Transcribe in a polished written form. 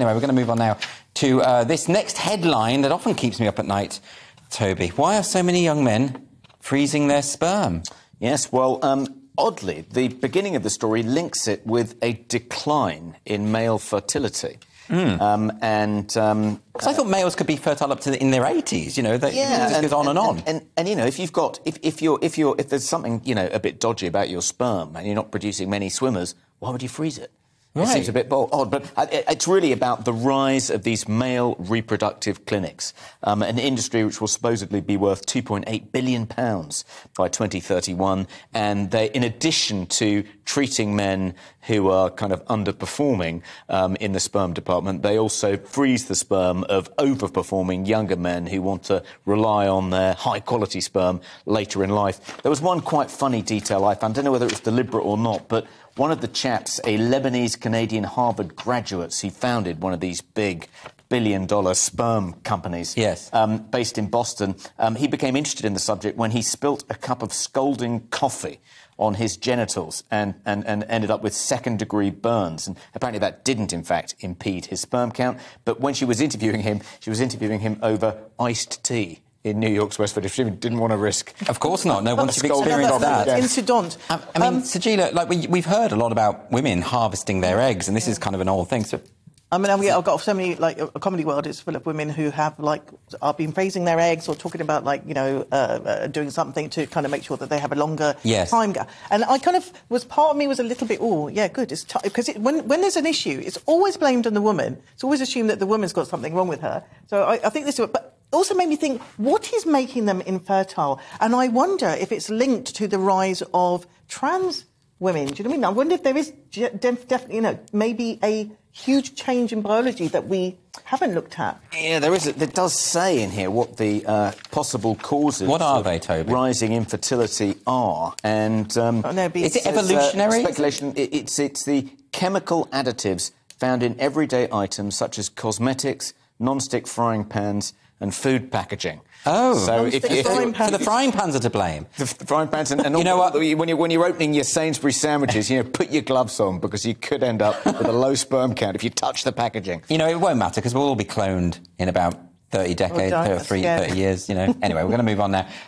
Anyway, we're going to move on now to this next headline that often keeps me up at night. Toby, why are so many young men freezing their sperm? Yes, well, oddly, the beginning of the story links it with a decline in male fertility. Because I thought males could be fertile up to in their 80s. You know, it just goes on and on. And you know, if you've got if there's something a bit dodgy about your sperm and you're not producing many swimmers, why would you freeze it? Right. It seems a bit odd, but it's really about the rise of these male reproductive clinics, an industry which will supposedly be worth £2.8 billion by 2031. And they, in addition to treating men who are kind of underperforming in the sperm department, they also freeze the sperm of overperforming younger men who want to rely on their high-quality sperm later in life. There was one quite funny detail I found. I don't know whether it was deliberate or not, but one of the chaps, a Lebanese-Canadian Harvard graduate, he founded one of these big billion-dollar sperm companies, yes, based in Boston. He became interested in the subject when he spilt a cup of scalding coffee on his genitals and ended up with second-degree burns. And apparently that didn't, in fact, impede his sperm count. But when she was interviewing him, she was interviewing him over iced tea in New York's West Village. She didn't want to risk. Of course not. No, once you've experienced that. Incident. I mean, Sajeela, like we've heard a lot about women harvesting their eggs, and this is kind of an old thing. So, I mean, I've got so many, like, a comedy world is full of women who have, like, are been freezing their eggs or talking about, like, doing something to kind of make sure that they have a longer time gap. And I kind of part of me was a little bit, oh, yeah, good. It's because when there's an issue, it's always blamed on the woman. It's always assumed that the woman's got something wrong with her. So I think this is... But also made me think, what is making them infertile? And I wonder if it's linked to the rise of trans women. Do you know what I mean? I wonder if there is definitely, maybe a huge change in biology that we haven't looked at. Yeah, there is. It does say in here what the possible causes of rising infertility are. And is it evolutionary? Speculation. It's the chemical additives found in everyday items such as cosmetics, non-stick frying pans, and food packaging. Oh, so the frying pans are to blame. The frying pans, and you know what? When you're opening your Sainsbury's sandwiches, put your gloves on because you could end up with a low sperm count if you touch the packaging. You know, it won't matter because we'll all be cloned in about 30 decades, 30 years. You know. Anyway, we're going to move on now.